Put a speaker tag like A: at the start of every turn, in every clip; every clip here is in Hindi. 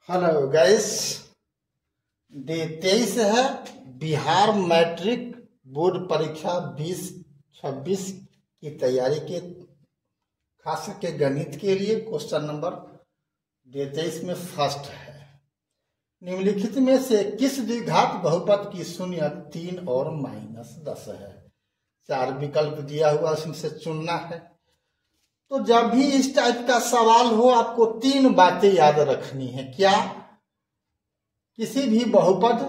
A: हेलो गाइस, डे 23 है। बिहार मैट्रिक बोर्ड परीक्षा 2026 की तैयारी के खास करके गणित के लिए क्वेश्चन नंबर डे 23 में फर्स्ट है। निम्नलिखित में से किस द्विघात बहुपद की शून्य 3 और -10 है। 4 विकल्प दिया हुआ, उसमें से चुनना है। तो जब भी इस टाइप का सवाल हो, आपको 3 बातें याद रखनी है। क्या? किसी भी बहुपद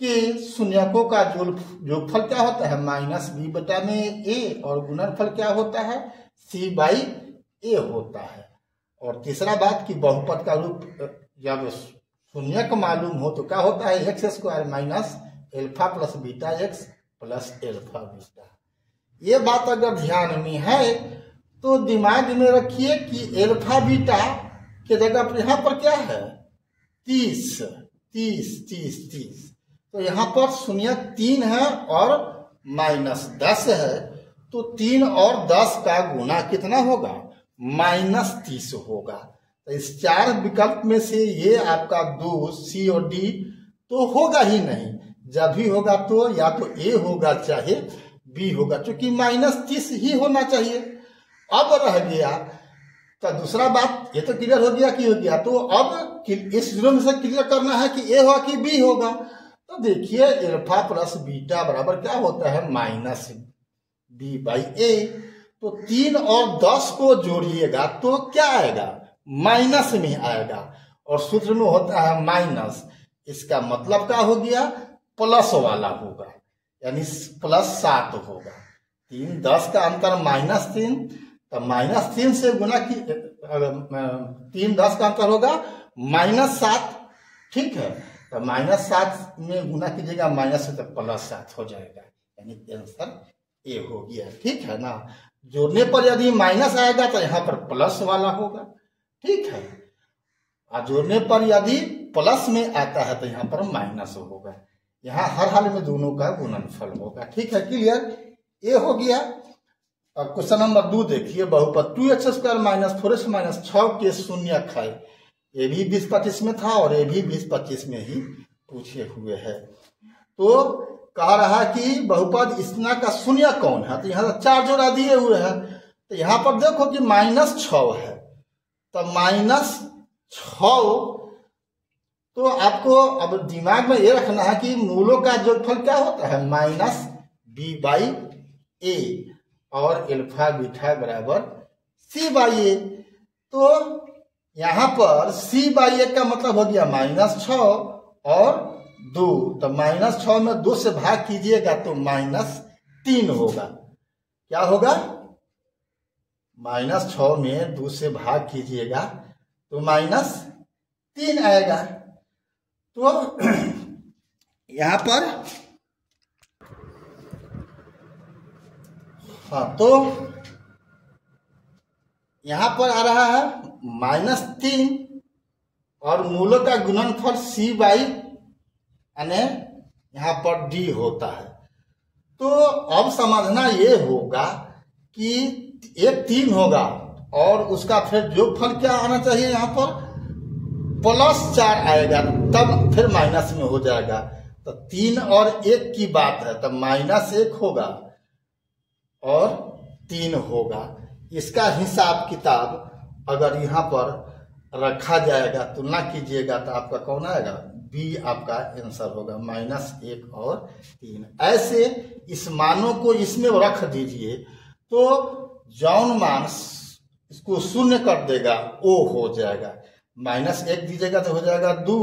A: के शून्यकों का जोगफल क्या होता है? -b/a, और गुणनफल क्या होता है? c/a होता है। और तीसरा बात कि बहुपद का रूप जब शून्यक मालूम हो तो क्या होता है? x² - alpha + beta x + alpha beta. ये बात अगर ध्यान में है तो दिमाग में रखिए कि अल्फा बीटा के जगह पर यहां पर क्या है? 30। तो यहां पर शून्य 3 है और -10 है, तो 3 और 10 का गुना कितना होगा? -30 होगा। तो इस 4 विकल्प में से ये आपका 2, C और D तो होगा ही नहीं। जब भी होगा तो या तो A होगा चाहे B होगा, क्योंकि -30 ही होना चाहिए। अब रह गया तो दूसरा बात, ये तो क्लियर हो गया कि हो गया, तो अब इस जीरो में से क्लियर करना है कि ए होगा कि बी होगा। तो देखिए अल्फा + बीटा बराबर क्या होता है? -b/a। तो 3 और 10 को जोड़िएगा तो क्या आएगा? माइनस में आएगा, और सूत्र में होता है माइनस। इसका मतलब क्या हो गया? प्लस वाला होगा, यानी +7 होगा। 3 10 का अंतर -3, तो -3 से गुना की 3 10 का अंतर होगा -7। ठीक है, तो -7 में गुना कीजिएगा माइनस से, तो +7 हो जाएगा, यानी आंसर ए हो गया। ठीक है ना। जोड़ने पर यदि माइनस आएगा तो यहाँ पर प्लस वाला होगा। ठीक है, और जोड़ने पर यदि प्लस में आता है तो यहाँ पर माइनस होगा। यहाँ हर हाल में दोनों का गुणनफल होगा। ठीक है, क्लियर? ए हो गया। अब क्वेश्चन नंबर 2 देखिए। बहुपद 2x² - 4x - 6 के शून्यक है। ये भी 2025 में था और ये भी 2025 में ही पूछे हुए है। तो कह रहा कि बहुपद इतना का शून्य कौन है? तो यहाँ 4 जोड़ा दिए हुए हैं। तो यहाँ पर देखो कि -6 है, तो -6। तो आपको अब दिमाग में ये रखना है कि मूलों का जोगफल क्या होता है? -b/a, और अल्फा बीटा बराबर c/a। तो यहां पर c/a का मतलब हो गया -6 और 2। तो -6 में 2 से भाग कीजिएगा तो -3 होगा। क्या होगा? -6 में 2 से भाग कीजिएगा तो -3 आएगा। तो यहां पर तो यहां पर आ रहा है -3, और मूलों का गुणनफल यानी यहां पर d होता है। तो अब समझना ये होगा कि एक 3 होगा और उसका फिर जोगफल क्या आना चाहिए? यहाँ पर +4 आएगा, तब फिर माइनस में हो जाएगा। तो 3 और 1 की बात है, तब -1 होगा और 3 होगा। इसका हिसाब किताब अगर यहाँ पर रखा जाएगा, तुलना कीजिएगा, तो आपका कौन आएगा? बी आपका आंसर होगा, -1 और 3। ऐसे इस मानों को इसमें रख दीजिए तो जौन मान इसको शून्य कर देगा वो हो जाएगा। -1 दीजिएगा तो हो जाएगा 2।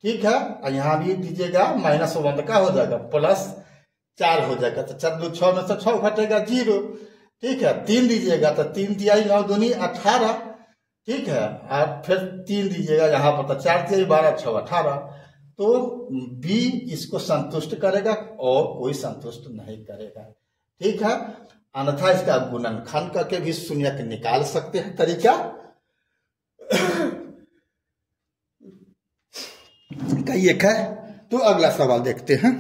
A: ठीक है, और यहाँ भी दीजिएगा -1 तो क्या हो जाएगा? +4 हो जाएगा। तो 4 2 6 में से 6 घटेगा 0। ठीक है, 3 दीजिएगा तो 3 दिया 9 दूनी 18। ठीक है, और फिर 3 दीजिएगा यहाँ पर, तो 4 दिया 12 6 18। तो बी इसको संतुष्ट करेगा और कोई संतुष्ट नहीं करेगा। ठीक है, अन्यथा इसका गुणनखंड करके भी शून्यक निकाल सकते हैं। तरीका कई एक है। तो अगला सवाल देखते हैं।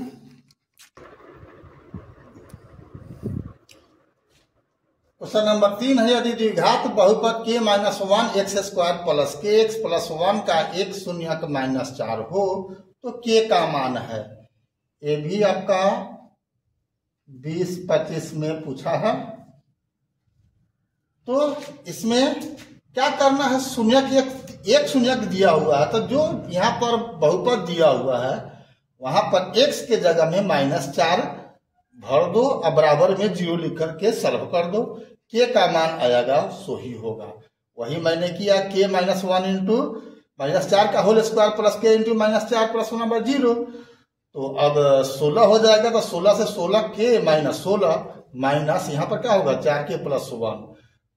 A: क्वेश्चन नंबर 3 है, यदि द्विघात बहुपद k minus 1 x square plus के एक्स प्लस 1 का एक शून्यक माइनस 4 हो तो k का मान है। ये भी आपका 20-25 में पूछा है। तो इसमें क्या करना है, शून्यक एक शून्यक दिया हुआ है, तो जो यहाँ पर बहुपद दिया हुआ है वहां पर x के जगह में -4 भर दो और बराबर में 0 लिख करके सॉल्व कर दो। k का मान आएगा सो ही होगा। वही मैंने किया, k माइनस 1 इंटू -4 का whole square plus k into -4 plus 1/0। तो अब 16 हो जाएगा, तो 16 से 16 k माइनस 16 माइनस यहाँ पर क्या होगा 4k प्लस 1।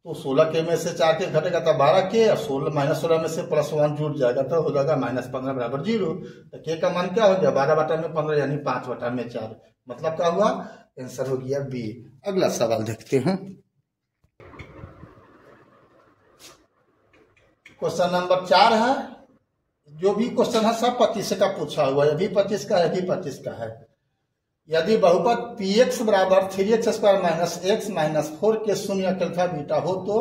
A: तो 16k में से 4k घटेगा तो 12k और 16 -16 में से प्लस 1 जुड़ जाएगा तो हो जाएगा -15 बराबर 0। तो k का मान क्या हो गया 12/15 यानी 5/4। मतलब क्या हुआ, आंसर हो गया बी। अगला सवाल देखते हैं। क्वेश्चन नंबर 4 है। जो भी क्वेश्चन है सब 25 का पूछा हुआ है, ये भी 25 का है, ये भी 25 का है। यदि बहुपद px बराबर 3x square minus x minus 4 के शून्यक अल्फा बीटा हो तो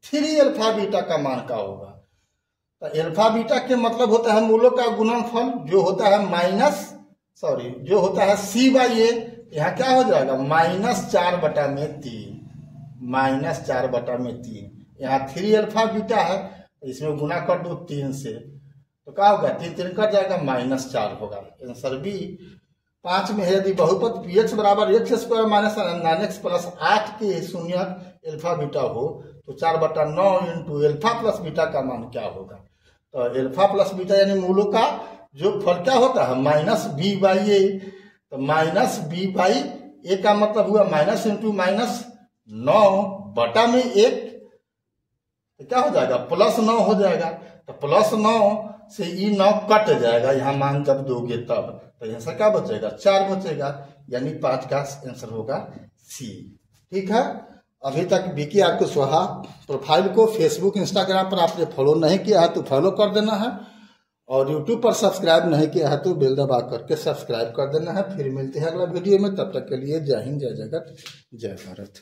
A: 3 अल्फा बीटा का मान क्या होगा। तो अल्फा बीटा के मतलब होता है मूलों का गुणनफल, जो होता है जो होता है c/a। यहाँ क्या हो जाएगा -4/3 यहाँ 3 अल्फा बीटा है, इसमें गुना कर दो 3 से, तो क्या होगा 3 कट जाएगा -4 होगा। Answer B. 5 में है, यदि बहुपद px बराबर x square minus 9x plus 8 के शून्यक अल्फा बीटा हो तो 4/9 इंटू अल्फा प्लस बीटा का मान क्या होगा। तो अल्फा प्लस बीटा यानी मूलों का जो फल क्या होता है -b/a। तो -b/a का मतलब हुआ माइनस इंटू -9 बटा में 1, तो क्या हो जाएगा +9 हो जाएगा। तो +9 से ये 9 कट जाएगा, यहाँ मान जब दोगे तब, तो आंसर क्या बचेगा 4 बचेगा, यानी 5 का आंसर होगा सी। ठीक है। अभी तक विकी आर कुशवाहा प्रोफाइल को फेसबुक इंस्टाग्राम पर आपने फॉलो नहीं किया है तो फॉलो कर देना है, और यूट्यूब पर सब्सक्राइब नहीं किया है तो बेल दबा करके सब्सक्राइब कर देना है। फिर मिलते हैं अगला वीडियो में, तब तक के लिए जय हिंद, जय जगत, जय भारत।